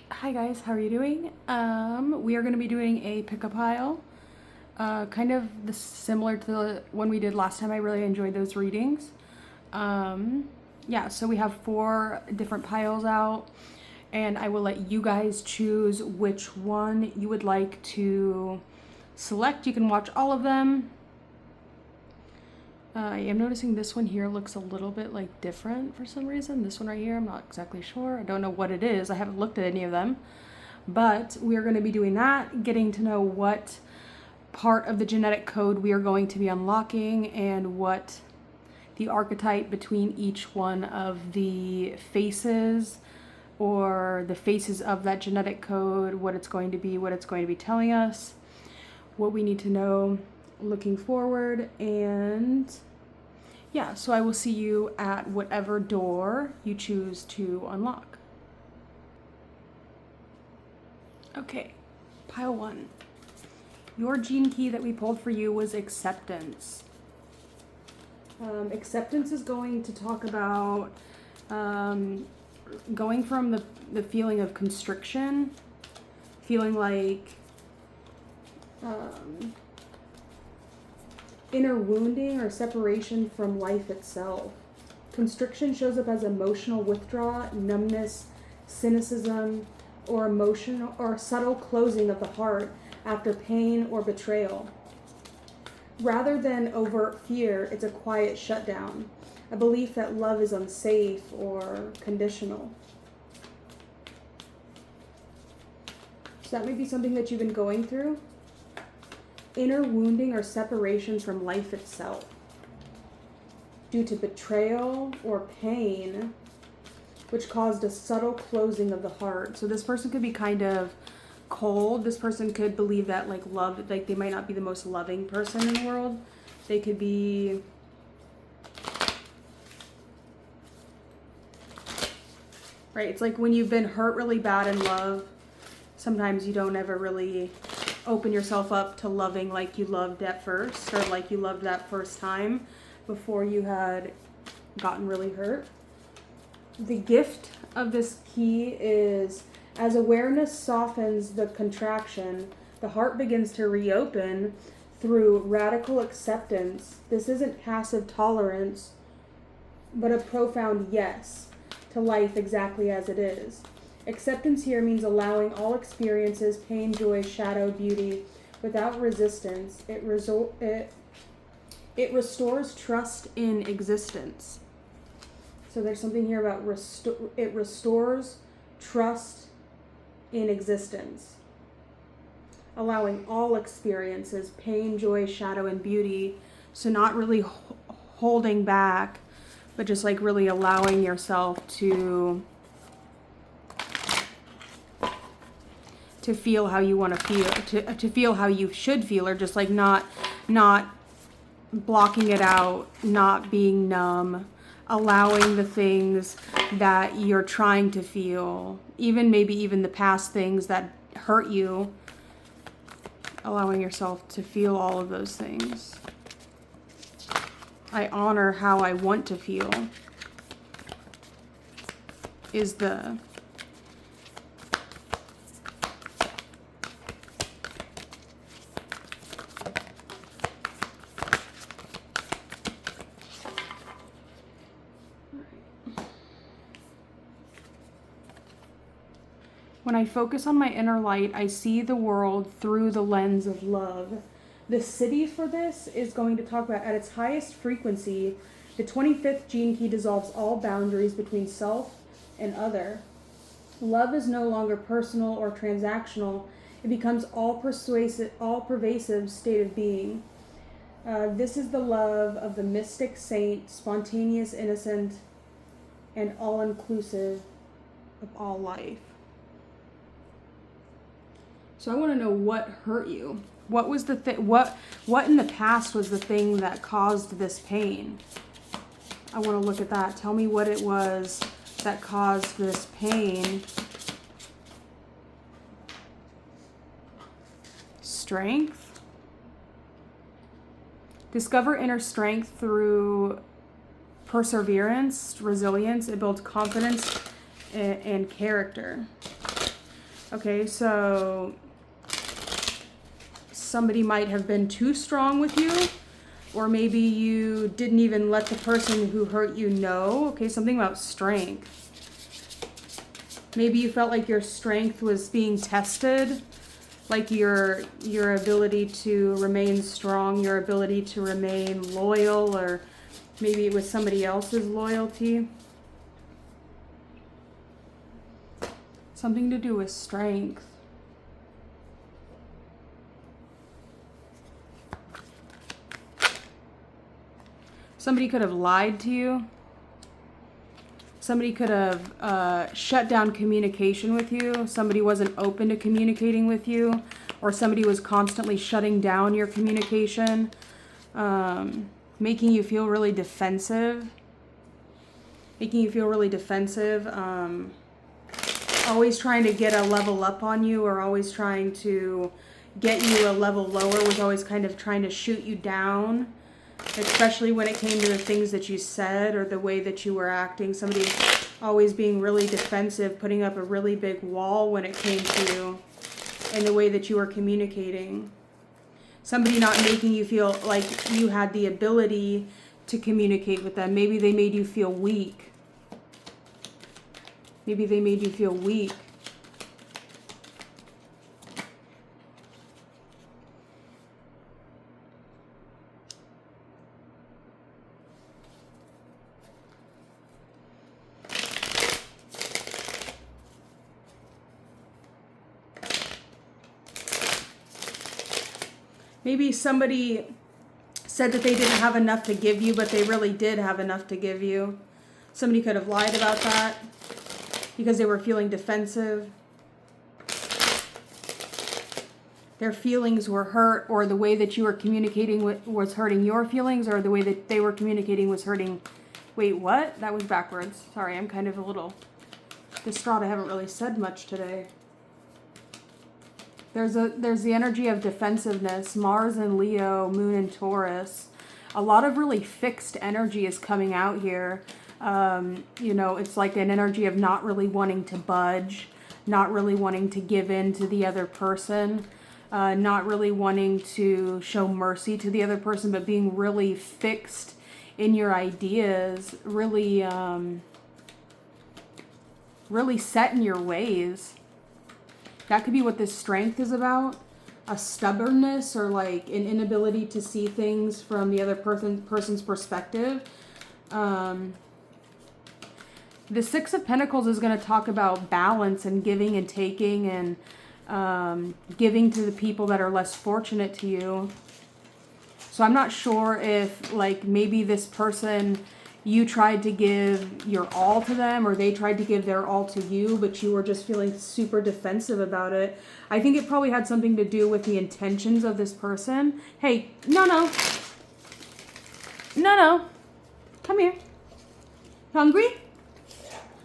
Hi guys, how are you doing? We are going to be doing a pick-a pile, kind of similar to the one we did last time. I really enjoyed those readings. Yeah, so we have 4 different piles out, and I will let you guys choose which one you would like to select. You can watch all of them. I am noticing this one here looks a little bit like different for some reason. This one right here, I'm not exactly sure. I don't know what it is. I haven't looked at any of them. But we are going to be doing that, getting to know what part of the genetic code we are going to be unlocking and what the archetype between each one of the faces or the faces of that genetic code, what it's going to be, what it's going to be telling us, what we need to know looking forward. And yeah, so I will see you at whatever door you choose to unlock. Okay, pile 1. Your gene key that we pulled for you was acceptance. Acceptance is going to talk about going from the feeling of constriction, feeling like inner wounding or separation from life itself. Constriction shows up as emotional withdrawal, numbness, cynicism, or emotional or subtle closing of the heart after pain or betrayal. Rather than overt fear, it's a quiet shutdown, a belief that love is unsafe or conditional. So that may be something that you've been going through. Inner wounding or separation from life itself due to betrayal or pain, which caused a subtle closing of the heart. So this person could be kind of cold. This person could believe that love, they might not be the most loving person in the world. They could be right. It's like when you've been hurt really bad in love, sometimes you don't ever really open yourself up to loving like you loved at first, or like you loved that first time before you had gotten really hurt. The gift of this key is, as awareness softens the contraction, the heart begins to reopen through radical acceptance. This isn't passive tolerance, but a profound yes to life exactly as it is. Acceptance here means allowing all experiences, pain, joy, shadow, beauty, without resistance. It restores trust in existence. So there's something here about it restores trust in existence. Allowing all experiences, pain, joy, shadow, and beauty. So not really holding back, but just really allowing yourself to feel how you want to feel, to feel how you should feel, or just not blocking it out, not being numb, allowing the things that you're trying to feel, maybe even the past things that hurt you, allowing yourself to feel all of those things. I honor how I want to feel is the When I focus on my inner light, I see the world through the lens of love. The siddhi for this is going to talk about, at its highest frequency, the 25th gene key dissolves all boundaries between self and other. Love is no longer personal or transactional. It becomes all-pervasive state of being. This is the love of the mystic saint, spontaneous, innocent, and all-inclusive of all life. So I want to know what hurt you. What was the what in the past was the thing that caused this pain? I want to look at that. Tell me what it was that caused this pain. Strength. Discover inner strength through perseverance, resilience. It builds confidence and character. Okay, so somebody might have been too strong with you, or maybe you didn't even let the person who hurt you know. Okay, something about strength. Maybe you felt like your strength was being tested, like your ability to remain strong, your ability to remain loyal, or maybe it was somebody else's loyalty. Something to do with strength. Somebody could have lied to you. Somebody could have shut down communication with you. Somebody wasn't open to communicating with you, or somebody was constantly shutting down your communication, making you feel really defensive. Always trying to get a level up on you, or always trying to get you a level lower, was always kind of trying to shoot you down. Especially when it came to the things that you said or the way that you were acting. Somebody always being really defensive, putting up a really big wall when it came to and the way that you were communicating. Somebody not making you feel like you had the ability to communicate with them. Maybe they made you feel weak. Maybe somebody said that they didn't have enough to give you, but they really did have enough to give you. Somebody could have lied about that because they were feeling defensive. Their feelings were hurt, or the way that you were communicating was hurting your feelings, or the way that they were communicating was hurting... Wait, what? That was backwards. Sorry, I'm kind of a little distraught. I haven't really said much today. There's the energy of defensiveness, Mars and Leo, Moon and Taurus. A lot of really fixed energy is coming out here. It's like an energy of not really wanting to budge, not really wanting to give in to the other person, not really wanting to show mercy to the other person, but being really fixed in your ideas, really set in your ways. That could be what this strength is about. A stubbornness, or like an inability to see things from the other person's perspective. The Six of Pentacles is going to talk about balance and giving and taking, and giving to the people that are less fortunate to you. So I'm not sure if, like, maybe this person, you tried to give your all to them, or they tried to give their all to you, but you were just feeling super defensive about it. I think it probably had something to do with the intentions of this person. Hey, no. Come here. Hungry?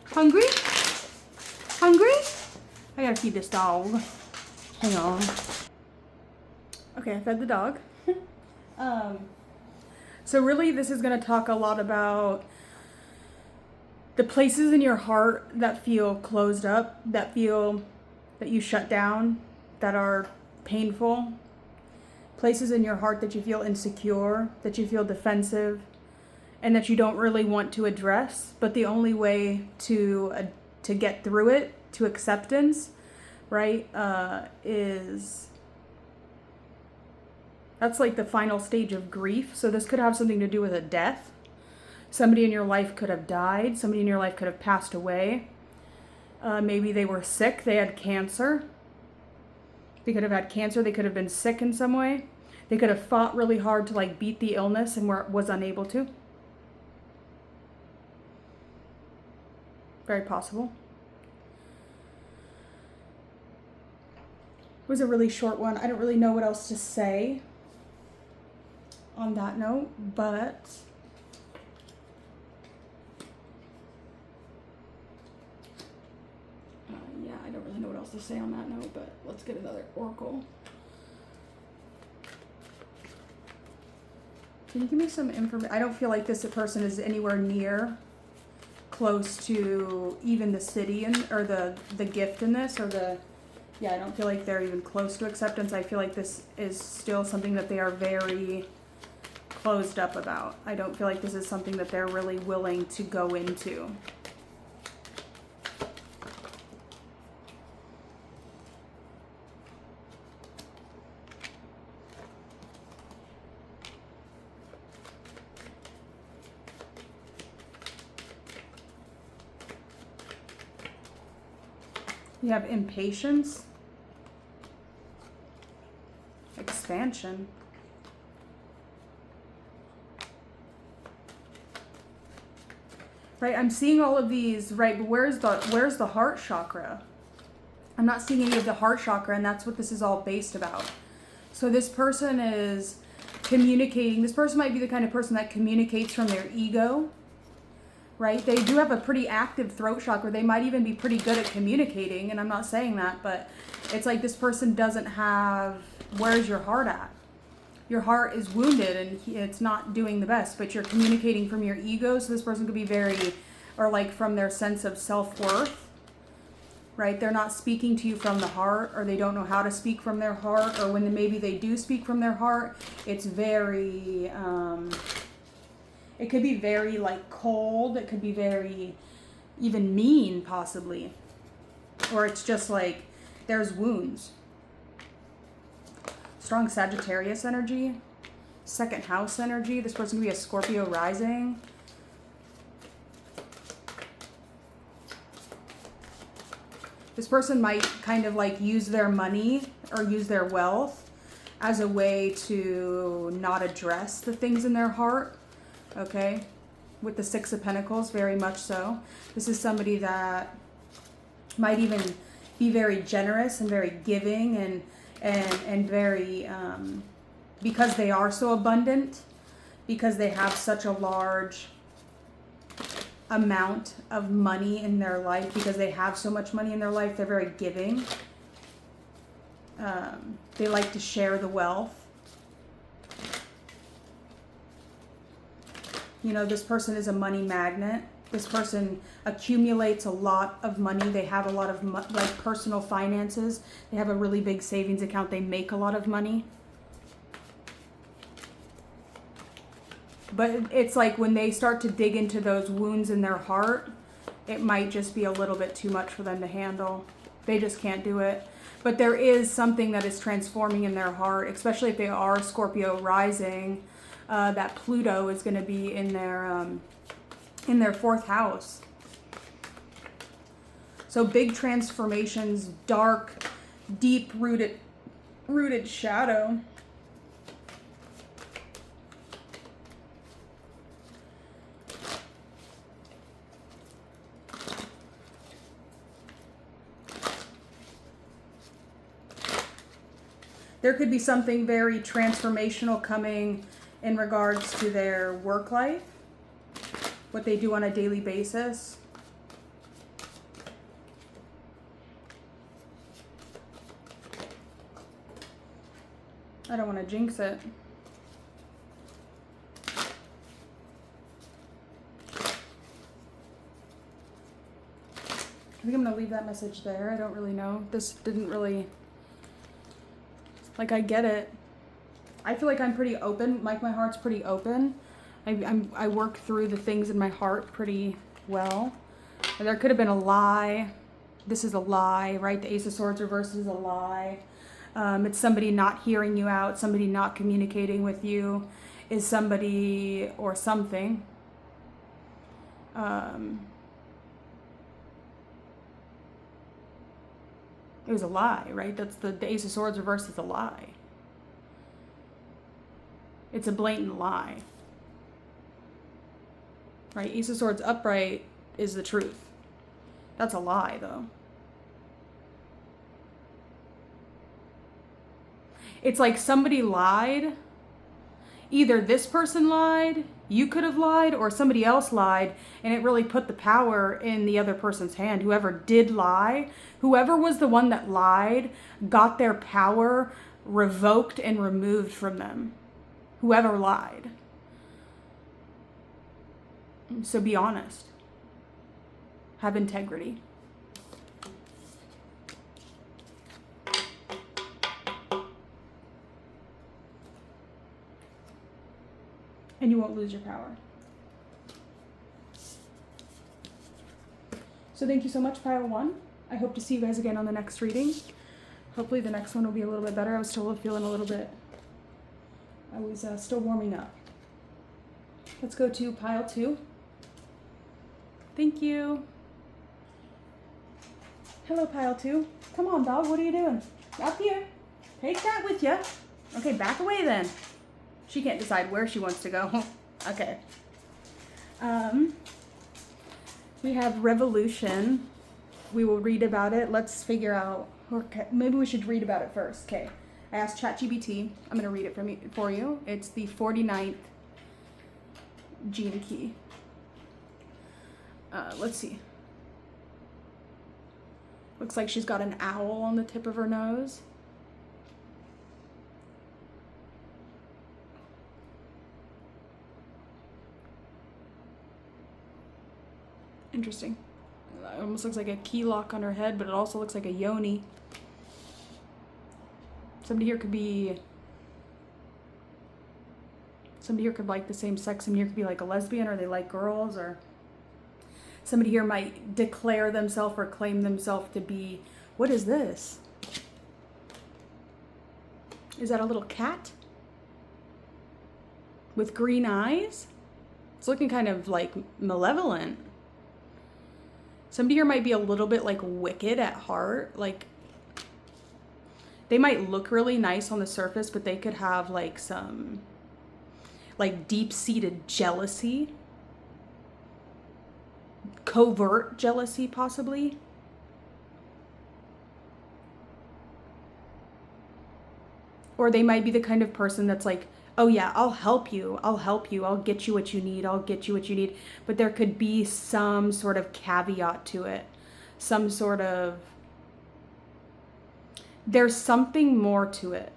Hungry? I gotta feed this dog. Hang on. Okay, I fed the dog. So really, this is going to talk a lot about the places in your heart that feel closed up, that feel that you shut down, that are painful. Places in your heart that you feel insecure, that you feel defensive, and that you don't really want to address. But the only way to get through it, to acceptance, right, is... That's like the final stage of grief. So this could have something to do with a death. Somebody in your life could have died. Somebody in your life could have passed away. Maybe they were sick. They had cancer. They could have had cancer. They could have been sick in some way. They could have fought really hard to like beat the illness and was unable to. Very possible. It was a really short one. I don't really know what else to say on that note, but yeah, I don't really know what else to say on that note, but let's get another oracle. Can you give me some information? I don't feel like this person is anywhere near close to even the city or the gift in this, or the Yeah, I don't feel like they're even close to acceptance. I feel like this is still something that they are very closed up about. I don't feel like this is something that they're really willing to go into. You have impatience, expansion. Right, I'm seeing all of these, right, but where's the heart chakra? I'm not seeing any of the heart chakra, and that's what this is all based about. So this person is communicating. This person might be the kind of person that communicates from their ego, right? They do have a pretty active throat chakra. They might even be pretty good at communicating, and I'm not saying that, but it's like this person doesn't have, where's your heart at? Your heart is wounded and it's not doing the best, but you're communicating from your ego. So this person could be very, or like from their sense of self-worth, right? They're not speaking to you from the heart, or they don't know how to speak from their heart, or when maybe they do speak from their heart, it's very, it could be very like cold. It could be very even mean possibly, or it's just like there's wounds. Strong Sagittarius energy, second house energy. This person could be a Scorpio rising. This person might kind of like use their money or use their wealth as a way to not address the things in their heart. Okay, with the Six of Pentacles, very much so. This is somebody that might even be very generous and very giving and very, because they are so abundant, because they have such a large amount of money in their life, because they have so much money in their life, they're very giving. They like to share the wealth. You know, this person is a money magnet. This person accumulates a lot of money. They have a lot of like personal finances. They have a really big savings account. They make a lot of money. But it's like when they start to dig into those wounds in their heart, it might just be a little bit too much for them to handle. They just can't do it. But there is something that is transforming in their heart, especially if they are Scorpio rising. That Pluto is going to be in their fourth house. So big transformations, dark, deep rooted shadow. There could be something very transformational coming in regards to their work life, what they do on a daily basis. I don't want to jinx it. I think I'm going to leave that message there. I don't really know. This didn't really, like, I get it. I feel like I'm pretty open. Like, my heart's pretty open. I work through the things in my heart pretty well. And there could have been a lie. This is a lie, right? The Ace of Swords reversed is a lie. It's somebody not hearing you out, somebody not communicating with you, is somebody or something. It was a lie, right? That's the Ace of Swords reversed is a lie. It's a blatant lie. Right? Ace of Swords upright is the truth. That's a lie, though. It's like somebody lied. Either this person lied, you could have lied, or somebody else lied, and it really put the power in the other person's hand. Whoever did lie, whoever was the one that lied, got their power revoked and removed from them. Whoever lied. So be honest. Have integrity. and you won't lose your power. So thank you so much, pile 1. I hope to see you guys again on the next reading. Hopefully the next one will be a little bit better. I was still feeling a little bit, I was still warming up. Let's go to pile 2. Thank you. Hello, pile 2. Come on, dog. What are you doing? Up here. Take that with you. Okay, back away then. She can't decide where she wants to go. Okay. We have revolution. We will read about it. Let's figure out, okay, maybe we should read about it first. Okay. I asked ChatGPT. I'm going to read it for you. It's the 49th gene key. Let's see. Looks like she's got an owl on the tip of her nose. Interesting. It almost looks like a key lock on her head, but it also looks like a yoni. Somebody here could like the same sex. Somebody here could be like a lesbian, or they like girls, or somebody here might declare themselves or claim themselves to be, what is this? Is that a little cat with green eyes? It's looking kind of like malevolent. Somebody here might be a little bit like wicked at heart. Like, they might look really nice on the surface, but they could have like some like deep-seated jealousy. Covert jealousy, possibly. Or they might be the kind of person that's like, oh yeah, I'll help you. I'll get you what you need. But there could be some sort of caveat to it. There's something more to it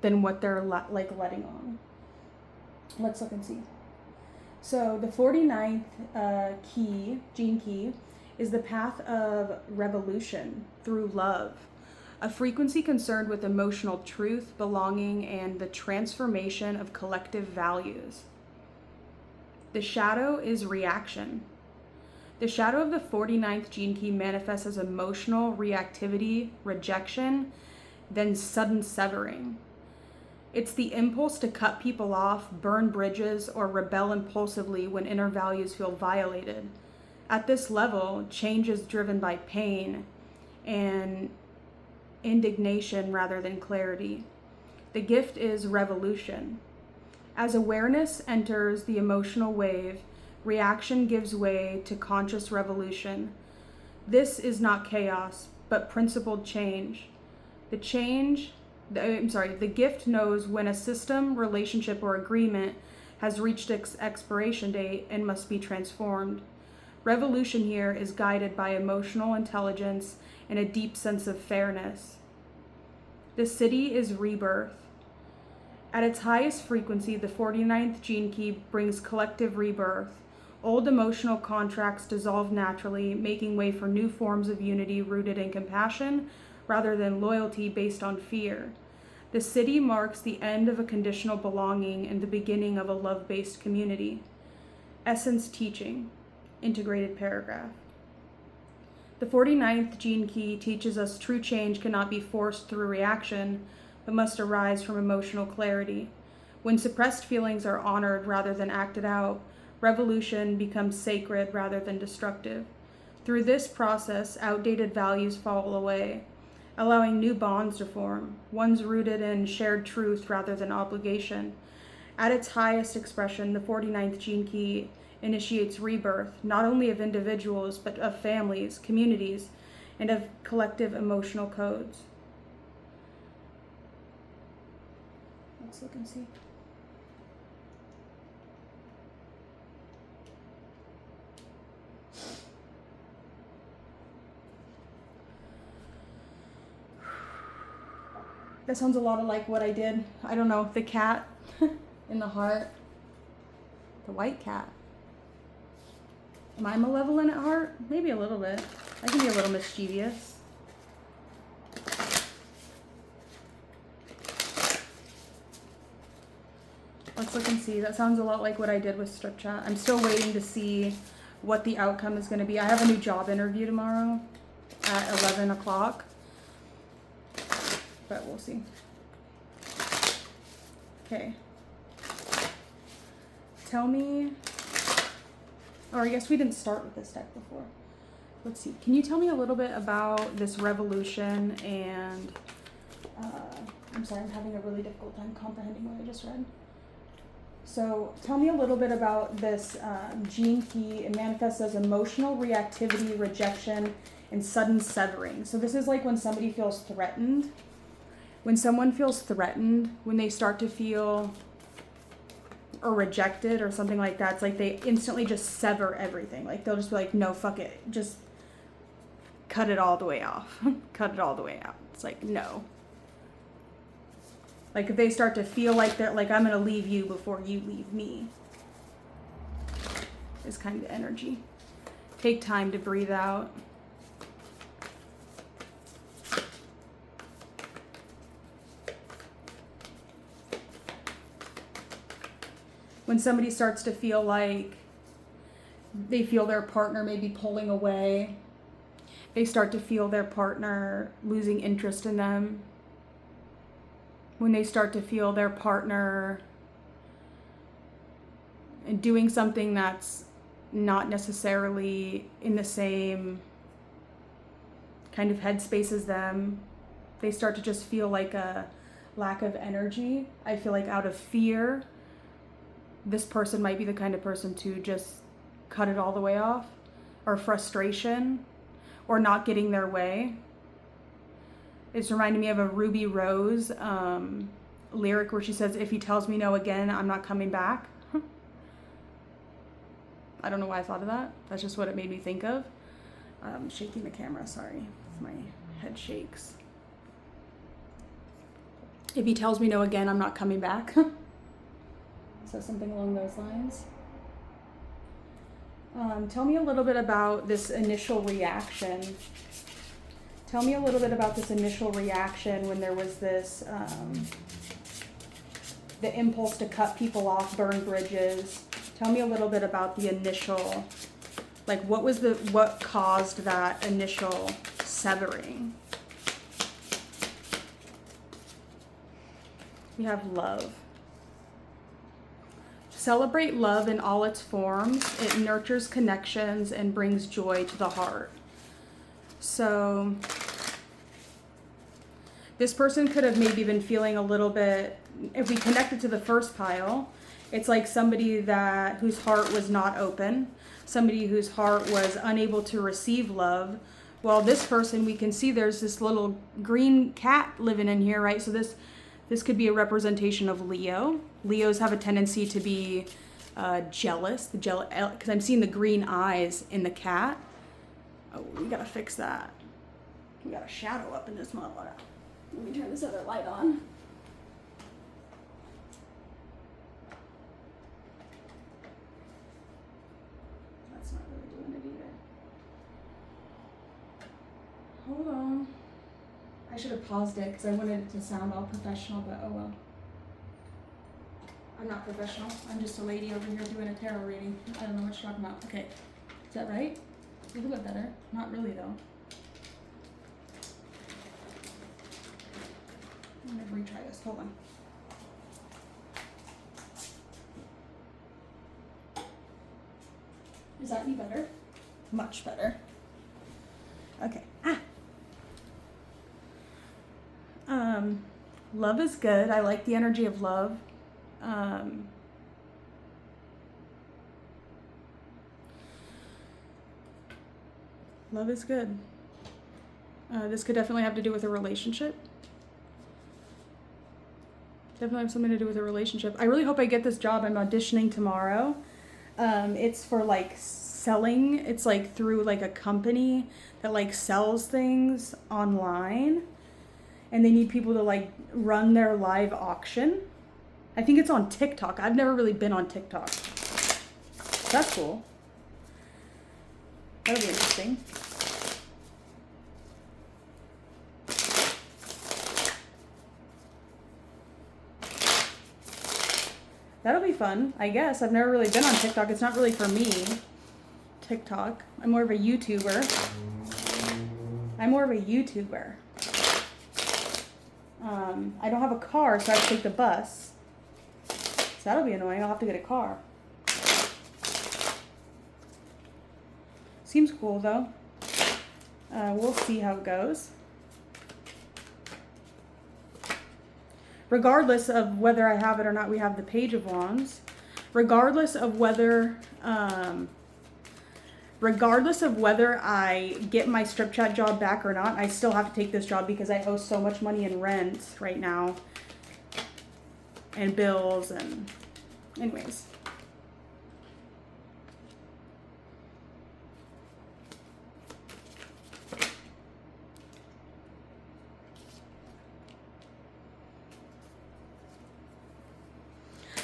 than what they're like letting on. Let's look and see. So the 49th gene key, is the path of revolution through love, a frequency concerned with emotional truth, belonging, and the transformation of collective values. The shadow is reaction. The shadow of the 49th gene key manifests as emotional reactivity, rejection, then sudden severing. It's the impulse to cut people off, burn bridges, or rebel impulsively when inner values feel violated. At this level, change is driven by pain and indignation rather than clarity. The gift is revolution. As awareness enters the emotional wave, reaction gives way to conscious revolution. This is not chaos, but principled change. The gift knows when a system, relationship, or agreement has reached its expiration date and must be transformed. Revolution here is guided by emotional intelligence and a deep sense of fairness. The city is rebirth. At its highest frequency, the 49th gene key brings collective rebirth. Old emotional contracts dissolve naturally, making way for new forms of unity rooted in compassion rather than loyalty based on fear. The city marks the end of a conditional belonging and the beginning of a love-based community. Essence teaching, integrated paragraph. The 49th gene key teaches us true change cannot be forced through reaction, but must arise from emotional clarity. When suppressed feelings are honored rather than acted out, revolution becomes sacred rather than destructive. Through this process, outdated values fall away, allowing new bonds to form, ones rooted in shared truth rather than obligation. At its highest expression, the 49th gene key initiates rebirth, not only of individuals, but of families, communities, and of collective emotional codes. Let's look and see. That sounds a lot like what I did. I don't know, the cat in the heart. The white cat. Am I malevolent at heart? Maybe a little bit. I can be a little mischievous. Let's look and see. That sounds a lot like what I did with Strip Chat. I'm still waiting to see what the outcome is going to be. I have a new job interview tomorrow at 11 o'clock. But we'll see. Okay. Tell me... Or I guess we didn't start with this deck before. Let's see. Can you tell me a little bit about this revolution and... I'm sorry, I'm having a really difficult time comprehending what I just read. So tell me a little bit about this gene key. It manifests as emotional reactivity, rejection, and sudden severing. So this is like when somebody feels threatened. When someone feels threatened, when they start to feel or rejected or something like that, it's like they instantly just sever everything. Like they'll just be like, no, fuck it. Just cut it all the way off. Cut it all the way out. It's like, no. Like if they start to feel like they're like, I'm going to leave you before you leave me, is kind of the energy. Take time to breathe out. When somebody starts to feel like they feel their partner maybe pulling away, they start to feel their partner losing interest in them. When they start to feel their partner doing something that's not necessarily in the same kind of headspace as them, they start to just feel like a lack of energy. I feel like out of fear, this person might be the kind of person to just cut it all the way off, or frustration, or not getting their way. It's reminding me of a Ruby Rose lyric where she says, if he tells me no again, I'm not coming back. I don't know why I thought of that. That's just what it made me think of. I'm shaking the camera, sorry. My head shakes. If he tells me no again, I'm not coming back. So something along those lines. Tell me a little bit about this initial reaction. Tell me a little bit about this initial reaction when there was this, the impulse to cut people off, burn bridges. Tell me a little bit about the initial, like what caused that initial severing? We have love. Celebrate love in all its forms. It nurtures connections and brings joy to the heart. So this person could have maybe been feeling a little bit, if we connect it to the first pile, it's like somebody whose heart was not open, somebody whose heart was unable to receive love. Well, this person, we can see there's this little green cat living in here, right? So this could be a representation of Leo. Leos have a tendency to be jealous, because I'm seeing the green eyes in the cat. Oh, we gotta fix that. We got a shadow up in this motherfucker. Let me turn this other light on. That's not really doing it either. Hold on. I should have paused it because I wanted it to sound all professional, but oh well. I'm not professional. I'm just a lady over here doing a tarot reading. I don't know what you're talking about. Okay. Is that right? A little bit better. Not really though. I'm gonna retry this. Hold on. Is that any better? Much better. Okay. Love is good. I like the energy of love. Love is good. This could definitely have to do with a relationship. Definitely have something to do with a relationship. I really hope I get this job. I'm auditioning tomorrow. It's for like selling. It's like through like a company that like sells things online. And they need people to like run their live auction. I think it's on TikTok. I've never really been on TikTok. That's cool. That'll be interesting. That'll be fun, I guess. I've never really been on TikTok. It's not really for me, TikTok. I'm more of a YouTuber. I don't have a car, so I have to take the bus. So that'll be annoying. I'll have to get a car. Seems cool, though. We'll see how it goes. Regardless of whether I have it or not, we have the Page of Wands. Regardless of whether I get my strip chat job back or not, I still have to take this job because I owe so much money in rent right now. And bills and... Anyways.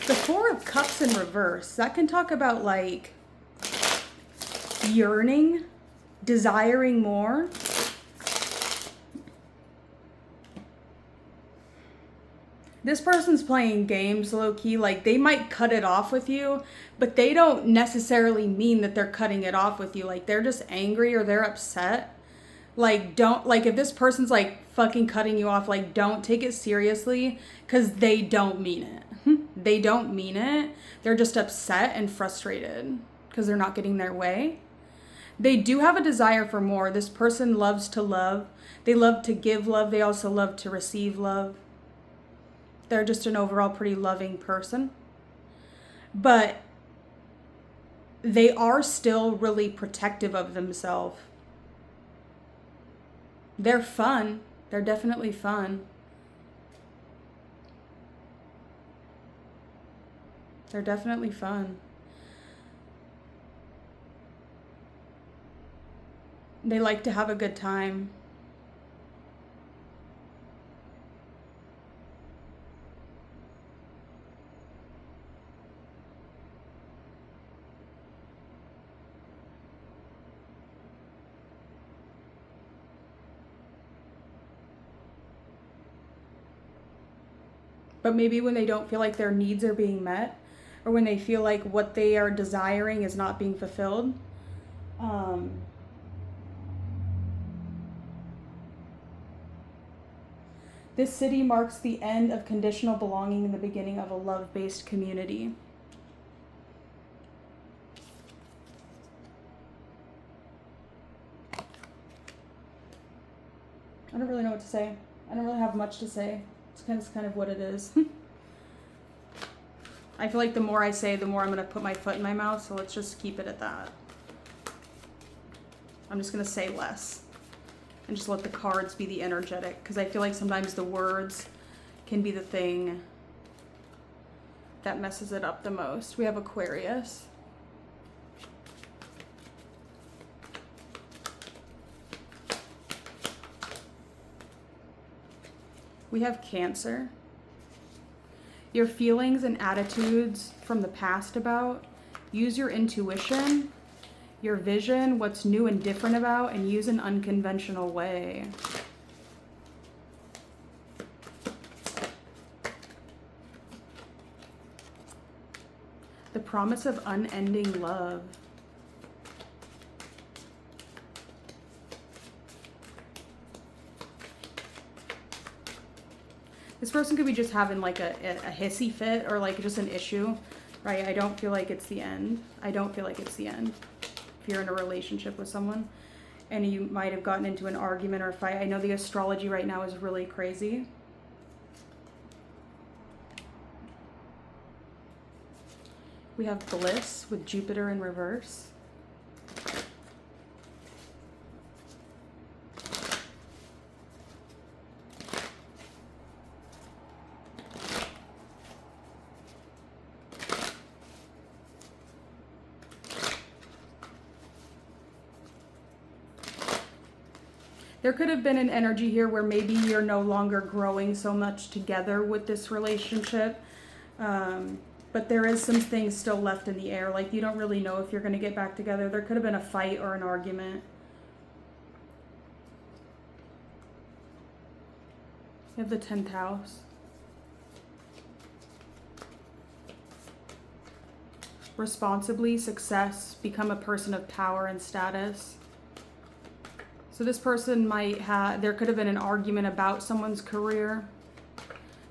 The Four of Cups in reverse, that can talk about like yearning, desiring more. This person's playing games low-key, like they might cut it off with you, but they don't necessarily mean that they're cutting it off with you. Like they're just angry or they're upset. Like if this person's like fucking cutting you off, like don't take it seriously because they don't mean it. They don't mean it. They're just upset and frustrated because they're not getting their way. They do have a desire for more. This person loves to love. They love to give love. They also love to receive love. They're just an overall pretty loving person. But they are still really protective of themselves. They're fun. They're definitely fun. They're definitely fun. They like to have a good time. But maybe when they don't feel like their needs are being met, or when they feel like what they are desiring is not being fulfilled, this city marks the end of conditional belonging and the beginning of a love-based community. I don't really know what to say. I don't really have much to say. It's kind of what it is. I feel like the more I say, the more I'm going to put my foot in my mouth, so let's just keep it at that. I'm just going to say less and just let the cards be the energetic, because I feel like sometimes the words can be the thing that messes it up the most. We have Aquarius. We have Cancer. Your feelings and attitudes from the past about. Use your intuition, your vision, what's new and different about, and use an unconventional way. The promise of unending love. This person could be just having like a hissy fit or like just an issue, right? I don't feel like it's the end. I don't feel like it's the end. If you're in a relationship with someone and you might have gotten into an argument or a fight. I know the astrology right now is really crazy. We have Bliss with Jupiter in reverse. There could have been an energy here where maybe you're no longer growing so much together with this relationship. But there is some things still left in the air. Like you don't really know if you're going to get back together. There could have been a fight or an argument. You have the 10th house. responsibly, success, become a person of power and status. So this person might have, there could have been an argument about someone's career.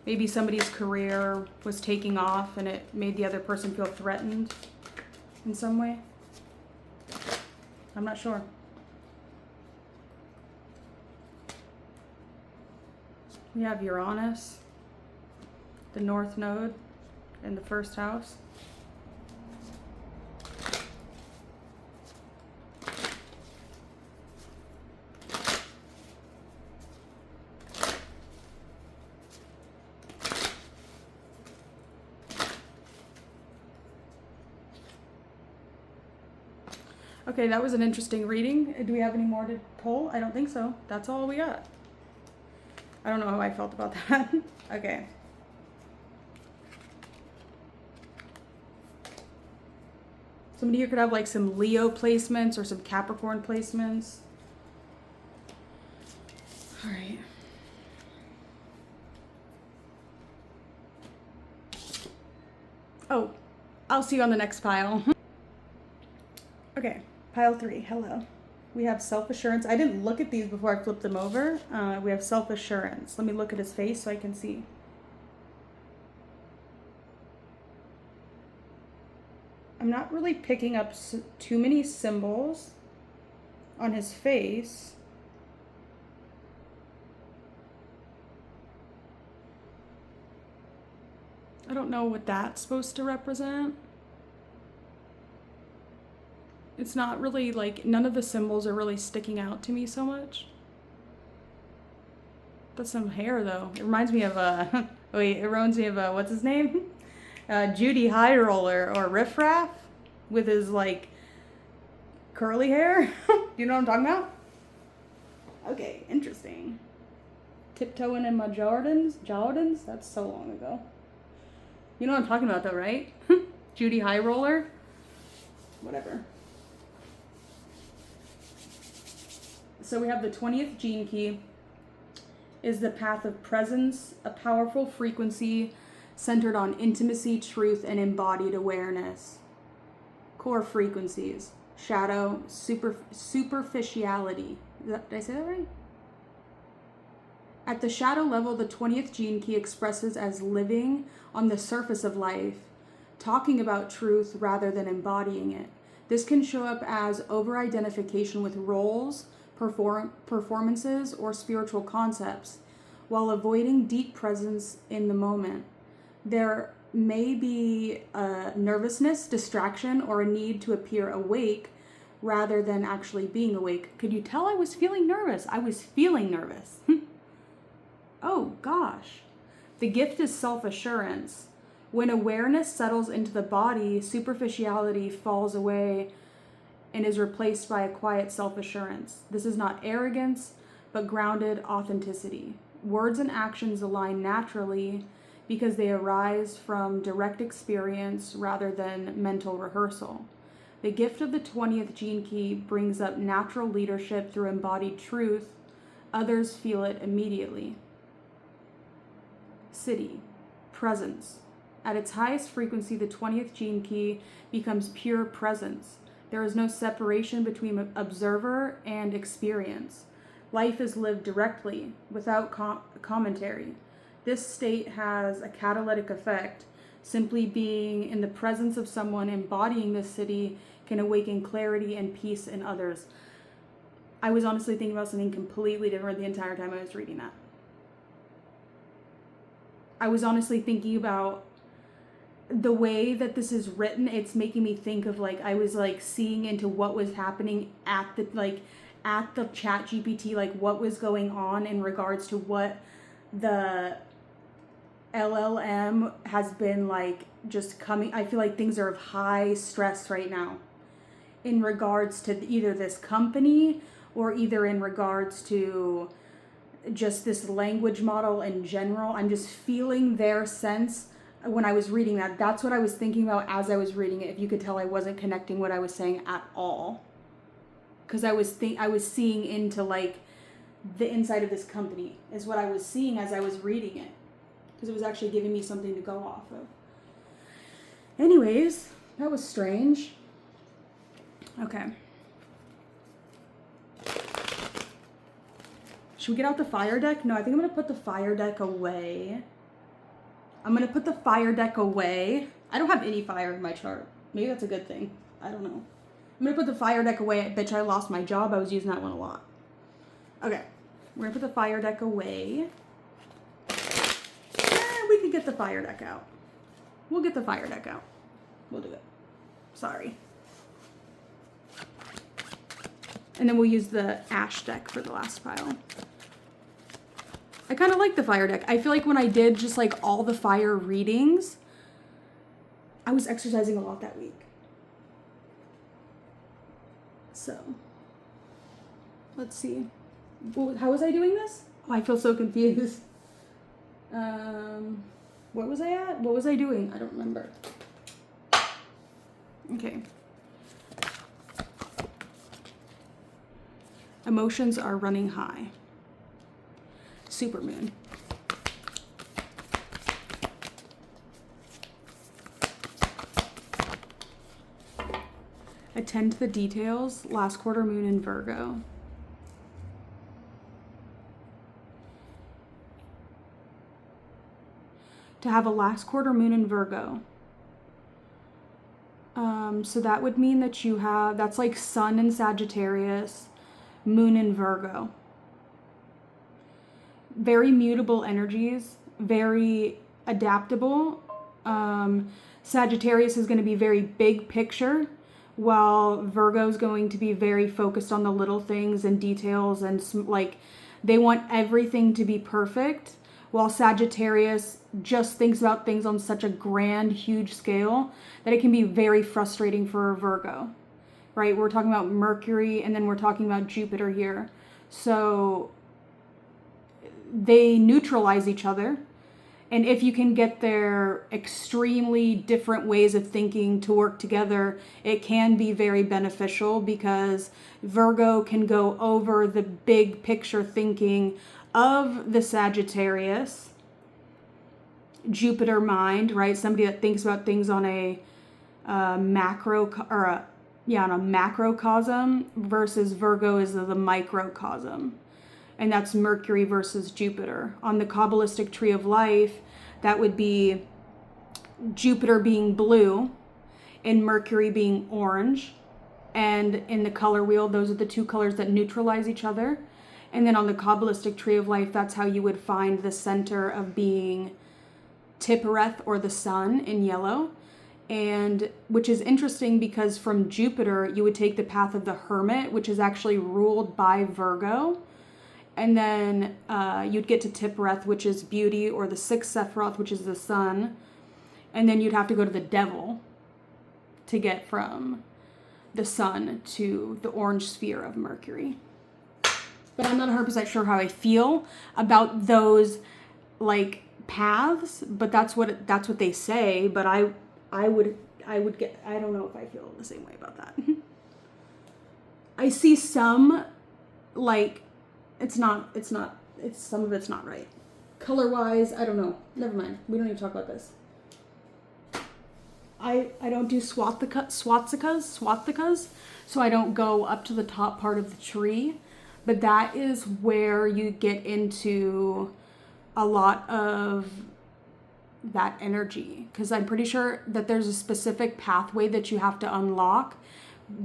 Maybe somebody's career was taking off and it made the other person feel threatened in some way. I'm not sure. We have Uranus, the North Node in the first house. Okay, that was an interesting reading. Do we have any more to pull? I don't think so. That's all we got. I don't know how I felt about that. Okay. Somebody here could have like some Leo placements or some Capricorn placements. All right. Oh, I'll see you on the next pile. Okay, pile 3, hello. We have self-assurance. I didn't look at these before I flipped them over. We have self-assurance. Let me look at his face so I can see. I'm not really picking up too many symbols on his face. I don't know what that's supposed to represent. It's not really like, none of the symbols are really sticking out to me so much. That's some hair though. It reminds me of what's his name? Judy High Roller or Riff Raff with his like curly hair. You know what I'm talking about? Okay, interesting. Tiptoeing in my Jordans? That's so long ago. You know what I'm talking about though, right? Judy High Roller? Whatever. So we have the 20th gene key is the path of presence, a powerful frequency centered on intimacy, truth, and embodied awareness. Core frequencies, shadow, superficiality. Did I say that right? At the shadow level, the 20th gene key expresses as living on the surface of life, talking about truth rather than embodying it. This can show up as over-identification with roles, performances, or spiritual concepts, while avoiding deep presence in the moment. There may be a nervousness, distraction, or a need to appear awake rather than actually being awake. Could you tell I was feeling nervous? I was feeling nervous. Oh gosh. The gift is self-assurance. When awareness settles into the body, superficiality falls away and is replaced by a quiet self-assurance. This is not arrogance, but grounded authenticity. Words and actions align naturally because they arise from direct experience rather than mental rehearsal. The gift of the 20th gene key brings up natural leadership through embodied truth. Others feel it immediately. City, presence. At its highest frequency, the 20th gene key becomes pure presence. There is no separation between observer and experience. Life is lived directly, without commentary. This state has a catalytic effect. Simply being in the presence of someone embodying this city can awaken clarity and peace in others. I was honestly thinking about something completely different the entire time I was reading that. I was honestly thinking about the way that this is written. It's making me think of like, I was like seeing into what was happening at the chat GPT, like what was going on in regards to what the LLM has been like just coming. I feel like things are of high stress right now in regards to either this company or either in regards to just this language model in general. I'm just feeling their sense when I was reading that. That's what I was thinking about as I was reading it. If you could tell, I wasn't connecting what I was saying at all, because I was seeing into like the inside of this company is what I was seeing as I was reading it, because it was actually giving me something to go off of. Anyways, That was strange. Okay. Should we get out the fire deck? No, I think I'm going to put the fire deck away. I'm going to put the fire deck away. I don't have any fire in my chart. Maybe that's a good thing. I don't know. I'm going to put the fire deck away. Bitch, I lost my job. I was using that one a lot. Okay. We're going to put the fire deck away. We can get the fire deck out. We'll get the fire deck out. We'll do it. Sorry. And then we'll use the ash deck for the last pile. I kind of like the fire deck. I feel like when I did just like all the fire readings, I was exercising a lot that week. So, let's see. How was I doing this? Oh, I feel so confused. What was I at? What was I doing? I don't remember. Okay. Emotions are running high. Supermoon. Attend to the details. Last quarter moon in Virgo. To have a last quarter moon in Virgo. So that would mean that you have, that's like sun in Sagittarius, moon in Virgo. Very mutable energies, very adaptable. Sagittarius is going to be very big picture, while Virgo is going to be very focused on the little things and details, and like they want everything to be perfect, while Sagittarius just thinks about things on such a grand, huge scale that it can be very frustrating for a Virgo, right? We're talking about Mercury and then we're talking about Jupiter here. So they neutralize each other. And if you can get their extremely different ways of thinking to work together, it can be very beneficial, because Virgo can go over the big picture thinking of the Sagittarius, Jupiter mind, right? Somebody that thinks about things on a macrocosm, versus Virgo is the microcosm. And that's Mercury versus Jupiter. On the Kabbalistic tree of life, that would be Jupiter being blue and Mercury being orange. And in the color wheel, those are the two colors that neutralize each other. And then on the Kabbalistic tree of life, that's how you would find the center of being Tiphereth, or the sun, in yellow. And which is interesting, because from Jupiter, you would take the path of the Hermit, which is actually ruled by Virgo. And then you'd get to Tiphereth, which is beauty, or the sixth Sephiroth, which is the sun. And then you'd have to go to the devil to get from the sun to the orange sphere of Mercury. But I'm not 100% sure how I feel about those like paths, but that's what they say. But I would get, I don't know if I feel the same way about that. I see some like, it's some of it's not right. Color wise, I don't know. Never mind. We don't even talk about this. I don't do swastikas, so I don't go up to the top part of the tree. But that is where you get into a lot of that energy. Because I'm pretty sure that there's a specific pathway that you have to unlock,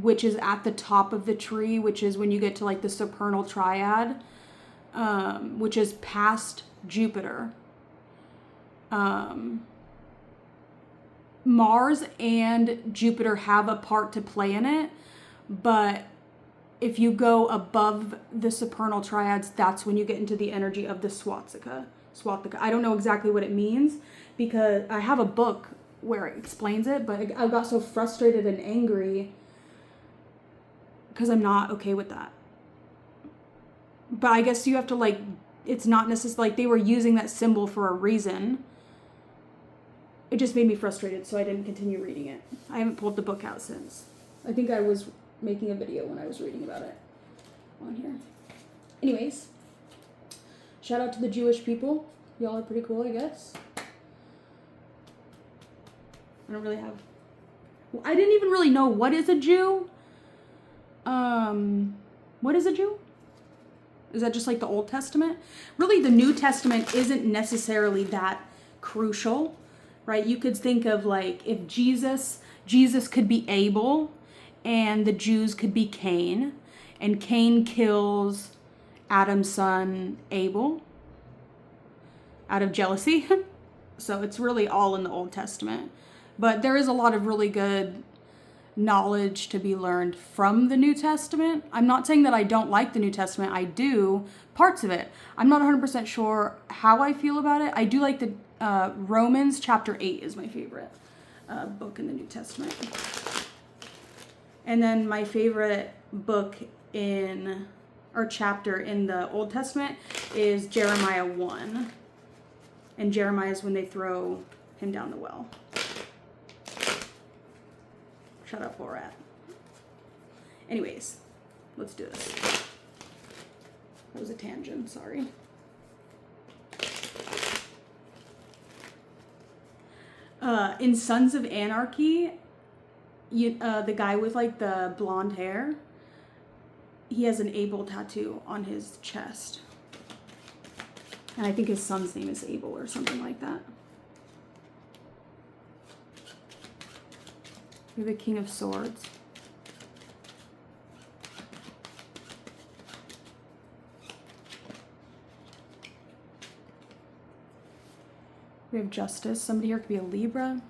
which is at the top of the tree, which is when you get to like the supernal triad, which is past Jupiter. Mars and Jupiter have a part to play in it, but if you go above the supernal triads, that's when you get into the energy of the swastika. I don't know exactly what it means, because I have a book where it explains it, but I got so frustrated and angry because I'm not okay with that. But I guess you have to like, it's not necessarily like they were using that symbol for a reason. It just made me frustrated, so I didn't continue reading it. I haven't pulled the book out since. I think I was making a video when I was reading about it on here. Anyways, shout out to the Jewish people. Y'all are pretty cool, I guess. I don't really have I didn't even really know what is a Jew. What is a Jew? Is that just like the Old Testament? Really, the New Testament isn't necessarily that crucial, right? You could think of like if Jesus could be Abel and the Jews could be Cain, and Cain kills Adam's son Abel out of jealousy. So it's really all in the Old Testament. But there is a lot of really good knowledge to be learned from the New Testament. I'm not saying that I don't like the New Testament. I do parts of it. I'm not 100% sure how I feel about it. I do like the Romans chapter 8 is my favorite book in the New Testament. And then my favorite book or chapter in the Old Testament is Jeremiah 1. And Jeremiah is when they throw him down the well. Shut up, Borat. Anyways, let's do this. That was a tangent, sorry. In Sons of Anarchy, the guy with like the blonde hair, he has an Abel tattoo on his chest. And I think his son's name is Abel or something like that. You're the King of Swords. We have Justice. Somebody here could be a Libra.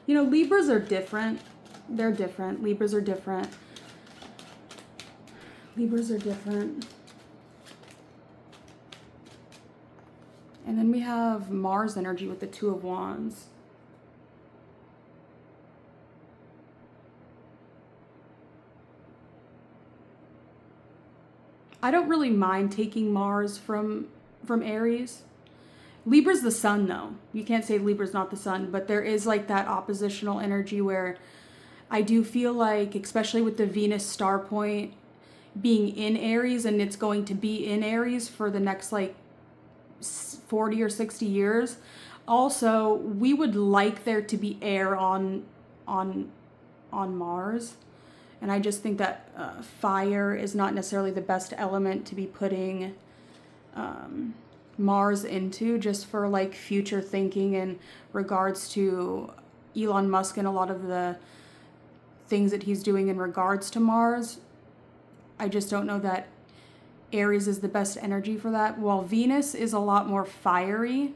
You know, Libras are different. They're different. Libras are different. Libras are different. And then we have Mars energy with the Two of Wands. I don't really mind taking Mars from Aries. Libra's the sun though. You can't say Libra's not the sun, but there is like that oppositional energy where I do feel like, especially with the Venus star point being in Aries, and it's going to be in Aries for the next like 40 or 60 years. Also, we would like there to be air on Mars. And I just think that fire is not necessarily the best element to be putting Mars into, just for like future thinking in regards to Elon Musk and a lot of the things that he's doing in regards to Mars. I just don't know that Aries is the best energy for that. While Venus is a lot more fiery,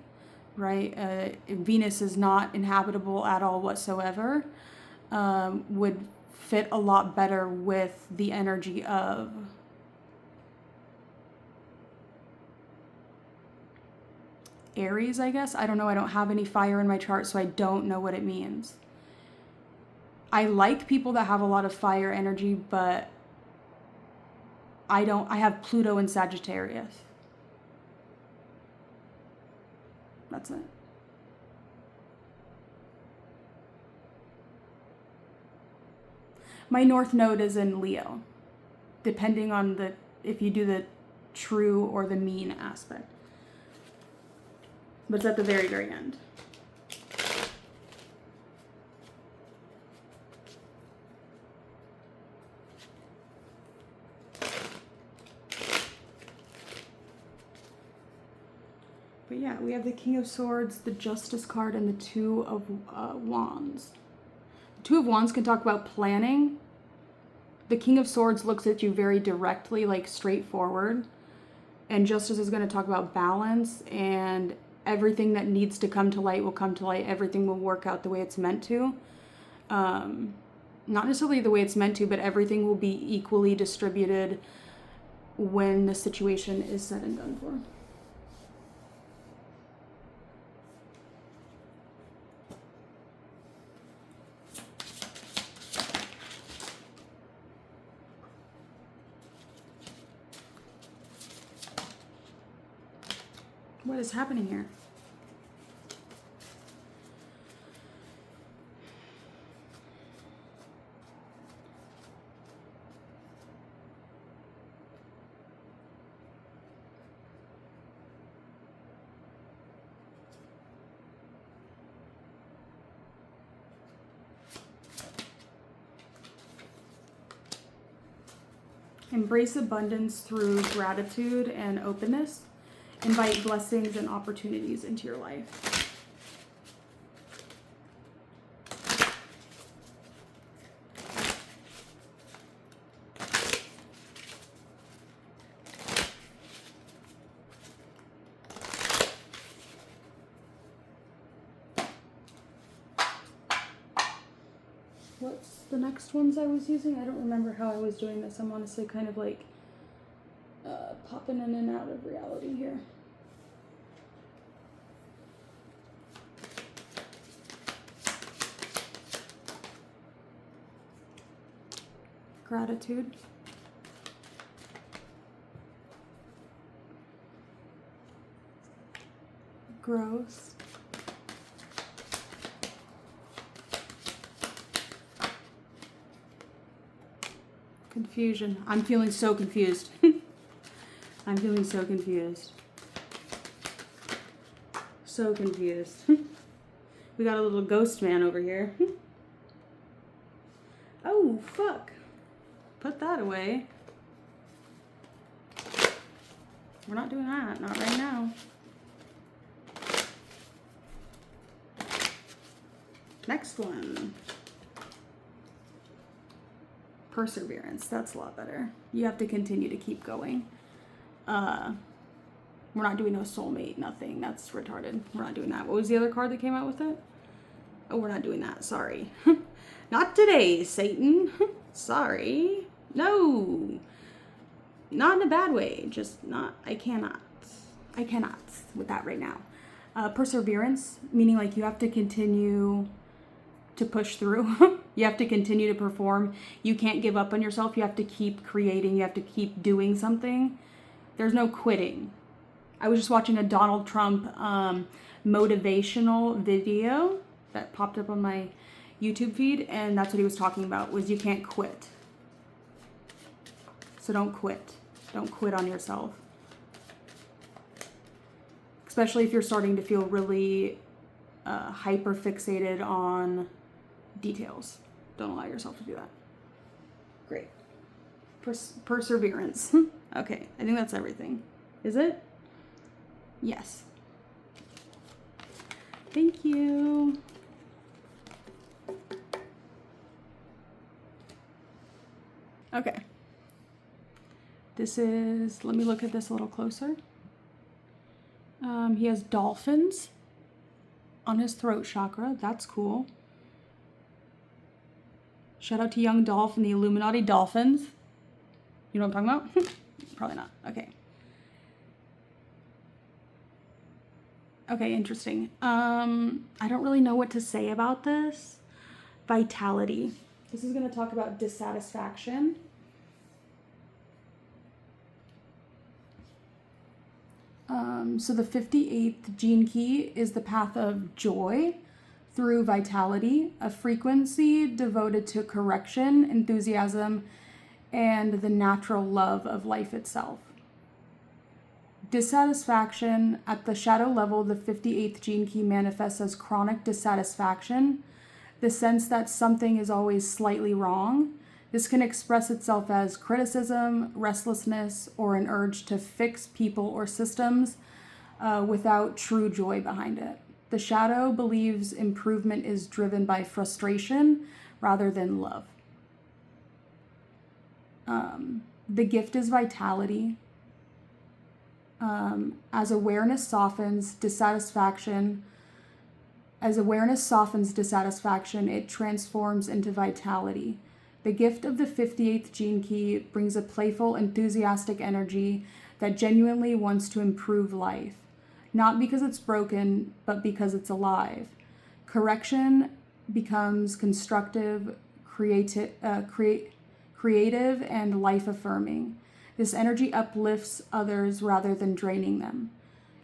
right? Venus is not inhabitable at all whatsoever. Would fit a lot better with the energy of Aries, I guess. I don't know. I don't have any fire in my chart, so I don't know what it means. I like people that have a lot of fire energy, but I don't. I have Pluto in Sagittarius. That's it. My North Node is in Leo, depending on if you do the true or the mean aspect. But it's at the very, very end. But yeah, we have the King of Swords, the Justice card, and the Two of Wands. The Two of Wands can talk about planning. The King of Swords looks at you very directly, like straightforward. And Justice is going to talk about balance, and everything that needs to come to light will come to light. Everything will work out the way it's meant to. Not necessarily the way it's meant to, but everything will be equally distributed when the situation is said and done for. What is happening here? Embrace abundance through gratitude and openness. Invite blessings and opportunities into your life. What's the next ones I was using? I don't remember how I was doing this. I'm honestly kind of like popping in and out of reality here. Gratitude. Growth. Confusion. I'm feeling so confused. I'm feeling so confused. So confused. We got a little ghost man over here. Oh, fuck. Put that away. We're not doing that. Not right now. Next one. Perseverance. That's a lot better. You have to continue to keep going. We're not doing no soulmate, nothing. That's retarded. We're not doing that. What was the other card that came out with it? Oh, we're not doing that. Sorry. Not today, Satan. Sorry. No. Not in a bad way. Just not. I cannot with that right now. Perseverance, meaning like you have to continue to push through. You have to continue to perform. You can't give up on yourself. You have to keep creating. You have to keep doing something. There's no quitting. I was just watching a Donald Trump motivational video that popped up on my YouTube feed, and that's what he was talking about, was you can't quit. So don't quit. Don't quit on yourself. Especially if you're starting to feel really hyper fixated on details. Don't allow yourself to do that. Great. Perseverance. Okay, I think that's everything. Is it? Yes. Thank you. Okay. This is, let me look at this a little closer. He has dolphins on his throat chakra. That's cool. Shout out to Young Dolph and the Illuminati Dolphins. You know what I'm talking about? Probably not. Okay. Okay, interesting. I don't really know what to say about this. Vitality. This is going to talk about dissatisfaction. So the 58th gene key is the path of joy through vitality, a frequency devoted to correction, enthusiasm, and the natural love of life itself. Dissatisfaction at the shadow level, the 58th gene key manifests as chronic dissatisfaction, the sense that something is always slightly wrong. This can express itself as criticism, restlessness, or an urge to fix people or systems without true joy behind it. The shadow believes improvement is driven by frustration rather than love. The gift is vitality. As awareness softens dissatisfaction, it transforms into vitality. The gift of the 58th gene key brings a playful, enthusiastic energy that genuinely wants to improve life, not because it's broken, but because it's alive. Correction becomes constructive, creative, and life-affirming. This energy uplifts others rather than draining them.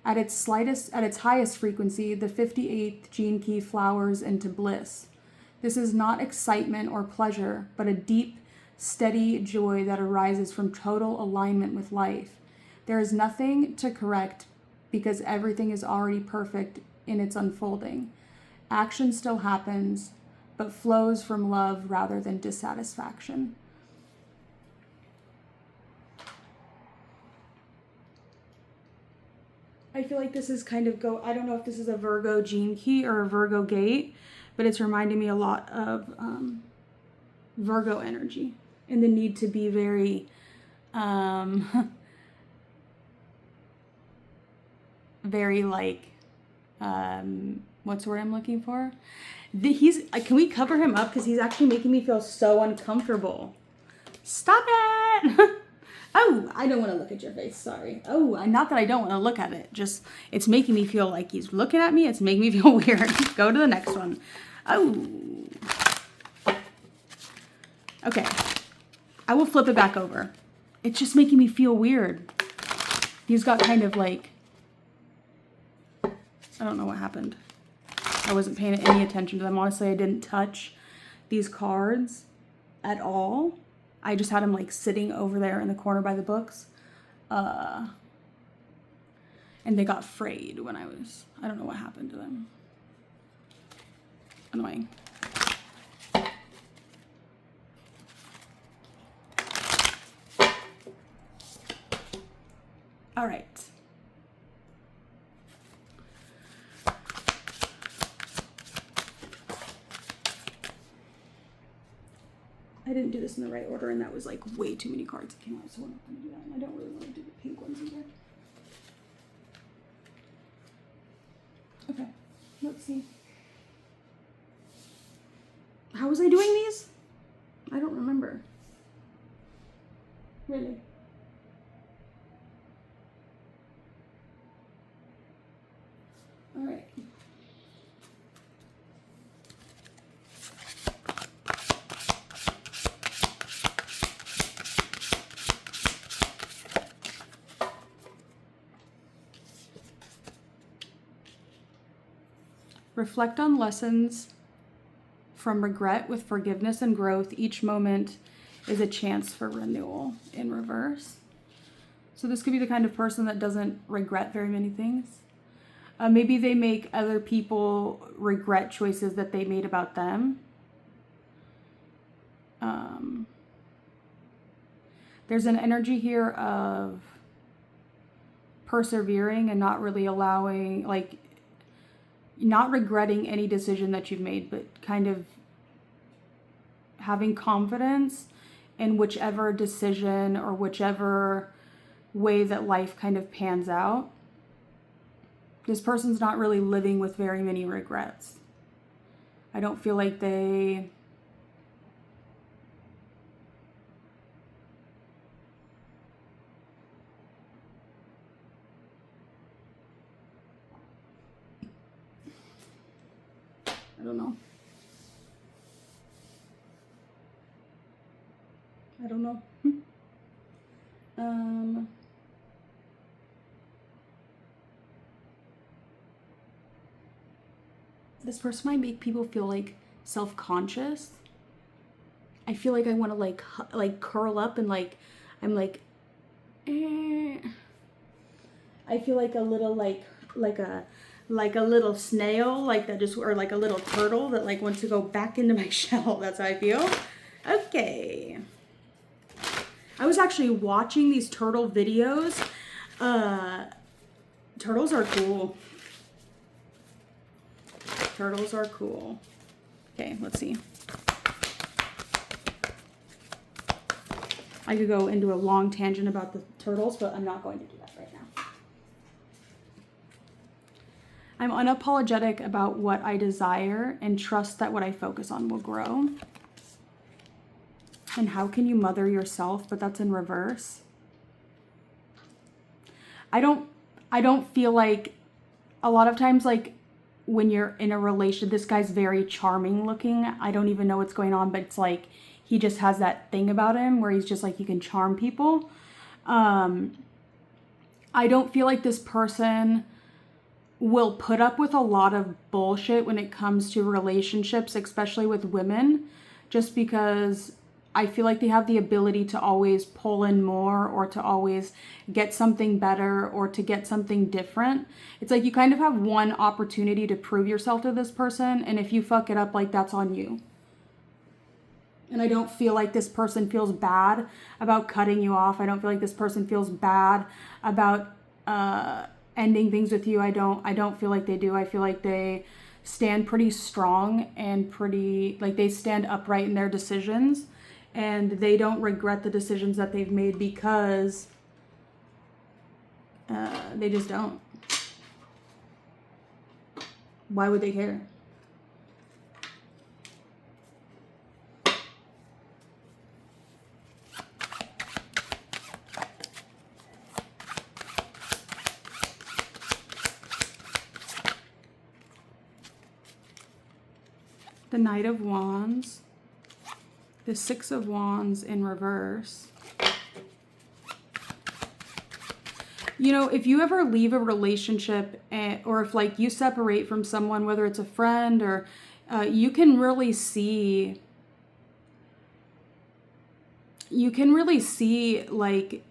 At its highest frequency, the 58th gene key flowers into bliss. This is not excitement or pleasure, but a deep, steady joy that arises from total alignment with life. There is nothing to correct because everything is already perfect in its unfolding. Action still happens, but flows from love rather than dissatisfaction. I feel like this is kind of I don't know if this is a Virgo gene key or a Virgo gate, but it's reminding me a lot of Virgo energy and the need to be very, very like, what's the word I'm looking for? Can we cover him up? Because he's actually making me feel so uncomfortable. Stop it! Oh, I don't want to look at your face. Sorry. Oh, not that I don't want to look at it. Just, it's making me feel like he's looking at me. It's making me feel weird. Go to the next one. Oh. Okay. I will flip it back over. It's just making me feel weird. He's got kind of like, I don't know what happened. I wasn't paying any attention to them. Honestly, I didn't touch these cards at all. I just had them like sitting over there in the corner by the books. And they got frayed when I don't know what happened to them. Annoying. All right. I didn't do this in the right order, and that was like way too many cards that came out, so we're not going to do that. And I don't really want to do the pink ones either. Okay, let's see. How was I doing these? I don't remember. Really? All right. Reflect on lessons from regret with forgiveness and growth. Each moment is a chance for renewal in reverse. So this could be the kind of person that doesn't regret very many things. Maybe they make other people regret choices that they made about them. There's an energy here of persevering and not really allowing, like, not regretting any decision that you've made, but kind of having confidence in whichever decision or whichever way that life kind of pans out. This person's not really living with very many regrets. I don't feel like they I don't know. I don't know. This person might make people feel like self-conscious. I feel like I want to like curl up and like I'm like I feel like a little like a little snail, like that just, or like a little turtle that like wants to go back into my shell. That's how I feel. Okay. I was actually watching these turtle videos. Turtles are cool. Turtles are cool. Okay, let's see. I could go into a long tangent about the turtles, but I'm not going to do that right now. I'm unapologetic about what I desire and trust that what I focus on will grow. And how can you mother yourself? But that's in reverse. I don't feel like, a lot of times, like when you're in a relation, this guy's very charming looking. I don't even know what's going on, but it's like he just has that thing about him where he's just like, he can charm people. I don't feel like this person will put up with a lot of bullshit when it comes to relationships, especially with women, just because I feel like they have the ability to always pull in more, or to always get something better, or to get something different. It's like you kind of have one opportunity to prove yourself to this person, and if you fuck it up, like, that's on you. And I don't feel like this person feels bad about cutting you off. I don't feel like this person feels bad about ending things with you. I don't feel like they do. I feel like they stand pretty strong and pretty, like, they stand upright in their decisions, and they don't regret the decisions that they've made because they just don't. Why would they care? The Knight of Wands, the Six of Wands in reverse. You know, if you ever leave a relationship, or if like you separate from someone, whether it's a friend or you can really see like,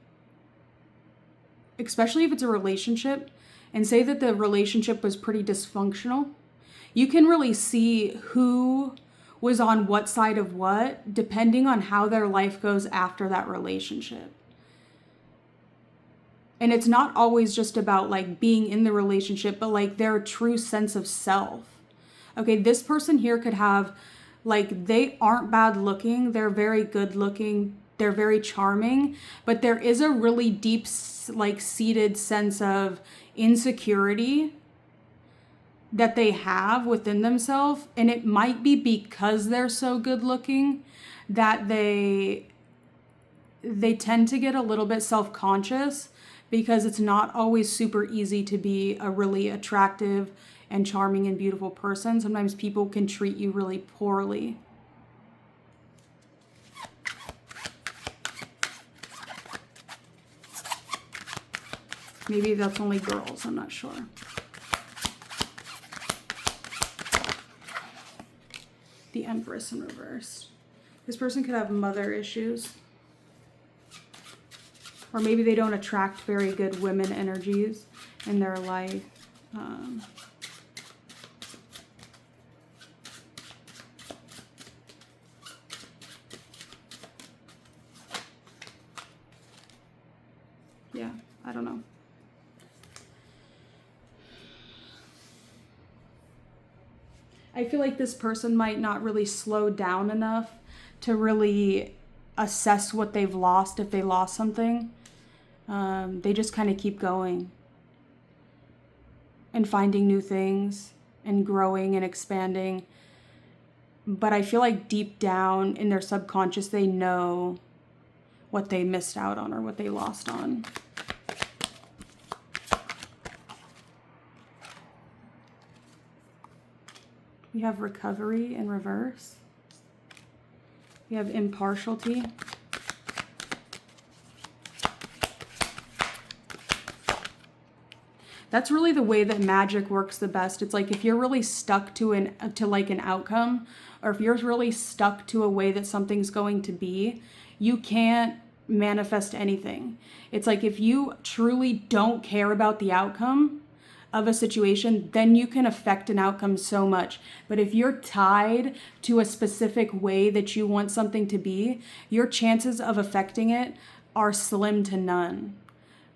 especially if it's a relationship, and say that the relationship was pretty dysfunctional, you can really see who was on what side of what, depending on how their life goes after that relationship. And it's not always just about like being in the relationship, but like their true sense of self. Okay, this person here could have, like, they aren't bad looking, they're very good looking, they're very charming, but there is a really deep, like, seated sense of insecurity that they have within themselves, and it might be because they're so good looking that they tend to get a little bit self-conscious, because it's not always super easy to be a really attractive and charming and beautiful person. Sometimes people can treat you really poorly. Maybe that's only girls, I'm not sure. The Empress in reverse. This person could have mother issues. Or maybe they don't attract very good women energies in their life. Yeah, I don't know. I feel like this person might not really slow down enough to really assess what they've lost if they lost something. They just kind of keep going and finding new things and growing and expanding. But I feel like deep down in their subconscious, they know what they missed out on or what they lost on. We have recovery in reverse. We have impartiality. That's really the way that magic works the best. It's like if you're really stuck to an outcome, or if you're really stuck to a way that something's going to be, you can't manifest anything. It's like if you truly don't care about the outcome of a situation, then you can affect an outcome so much. But if you're tied to a specific way that you want something to be, your chances of affecting it are slim to none.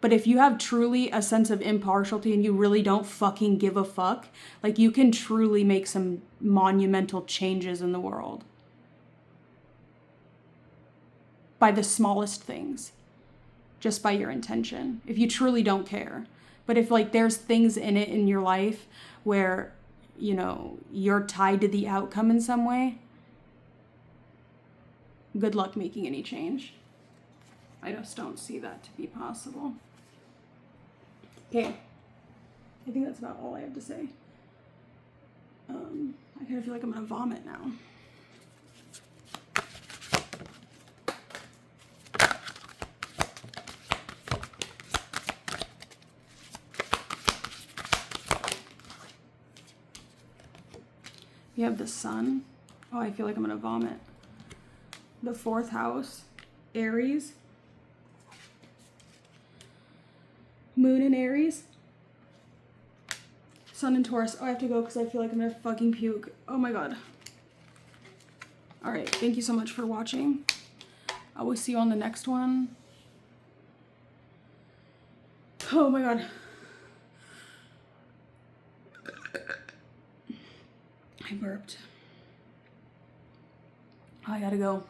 But if you have truly a sense of impartiality and you really don't fucking give a fuck, like, you can truly make some monumental changes in the world. By the smallest things. Just by your intention. If you truly don't care. But if, like, there's things in it in your life where, you know, you're tied to the outcome in some way, good luck making any change. I just don't see that to be possible. Okay. I think that's about all I have to say. I kind of feel like I'm going to vomit now. You have the Sun. Oh, I feel like I'm going to vomit. The 4th house, Aries. Moon in Aries. Sun in Taurus. Oh, I have to go because I feel like I'm going to fucking puke. Oh my god. Alright, thank you so much for watching. I will see you on the next one. Oh my god. I burped. I gotta go.